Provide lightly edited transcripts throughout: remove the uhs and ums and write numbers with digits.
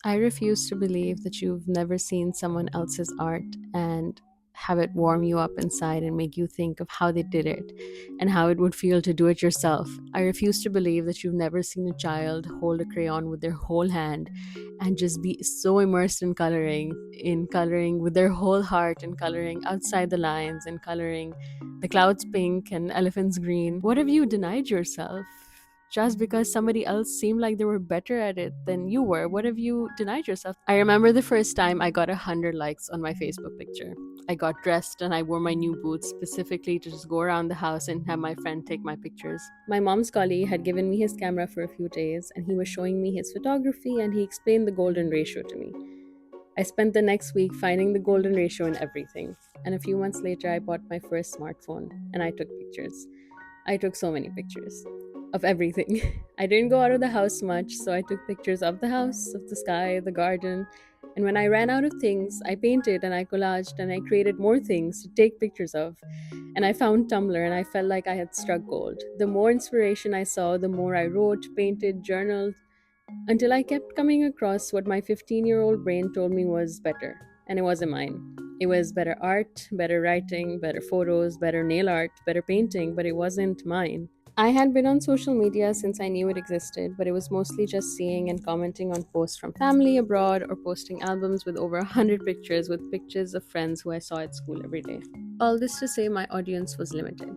I refuse to believe that you've never seen someone else's art and have it warm you up inside and make you think of how they did it and how it would feel to do it yourself. I refuse to believe that you've never seen a child hold a crayon with their whole hand and just be so immersed in coloring with their whole heart, and coloring outside the lines, and coloring the clouds pink and elephants green. What have you denied yourself? Just because somebody else seemed like they were better at it than you were, what have you denied yourself? I remember the first time I got 100 likes on my Facebook picture. I got dressed and I wore my new boots specifically to just go around the house and have my friend take my pictures. My mom's colleague had given me his camera for a few days and he was showing me his photography and he explained the golden ratio to me. I spent the next week finding the golden ratio in everything. And a few months later, I bought my first smartphone and I took pictures. I took so many pictures of everything. I didn't go out of the house much, so I took pictures of the house, of the sky, the garden. And when I ran out of things, I painted and I collaged and I created more things to take pictures of. And I found Tumblr and I felt like I had struck gold. The more inspiration I saw, the more I wrote, painted, journaled, until I kept coming across what my 15-year-old brain told me was better. And it wasn't mine. It was better art, better writing, better photos, better nail art, better painting, but it wasn't mine. I had been on social media since I knew it existed, but it was mostly just seeing and commenting on posts from family abroad or posting albums with over 100 pictures with pictures of friends who I saw at school every day. All this to say, my audience was limited.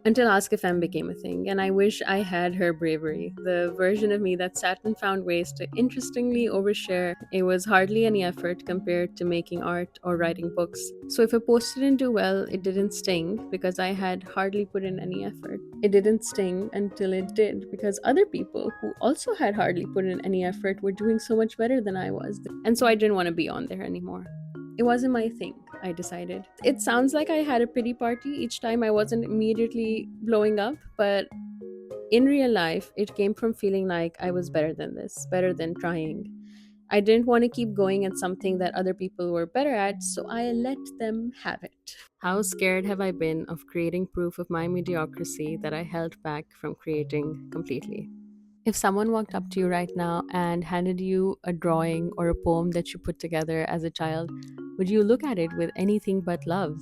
Until Ask FM became a thing, and I wish I had her bravery. The version of me that sat and found ways to interestingly overshare. It was hardly any effort compared to making art or writing books. So if a post didn't do well, it didn't sting because I had hardly put in any effort. It didn't sting until it did because other people who also had hardly put in any effort were doing so much better than I was. And so I didn't want to be on there anymore. It wasn't my thing, I decided. It sounds like I had a pity party each time I wasn't immediately blowing up, but in real life, it came from feeling like I was better than this, better than trying. I didn't want to keep going at something that other people were better at, so I let them have it. How scared have I been of creating proof of my mediocrity that I held back from creating completely? If someone walked up to you right now and handed you a drawing or a poem that you put together as a child, would you look at it with anything but love?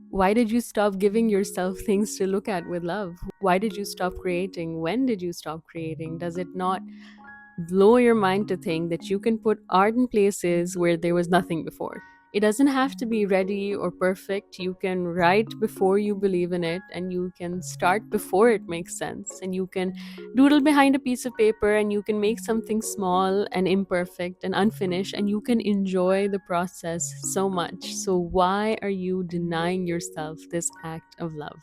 Why did you stop giving yourself things to look at with love? Why did you stop creating? When did you stop creating? Does it not blow your mind to think that you can put art in places where there was nothing before? It doesn't have to be ready or perfect. You can write before you believe in it, and you can start before it makes sense. And you can doodle behind a piece of paper, and you can make something small and imperfect and unfinished, and you can enjoy the process so much. So, why are you denying yourself this act of love?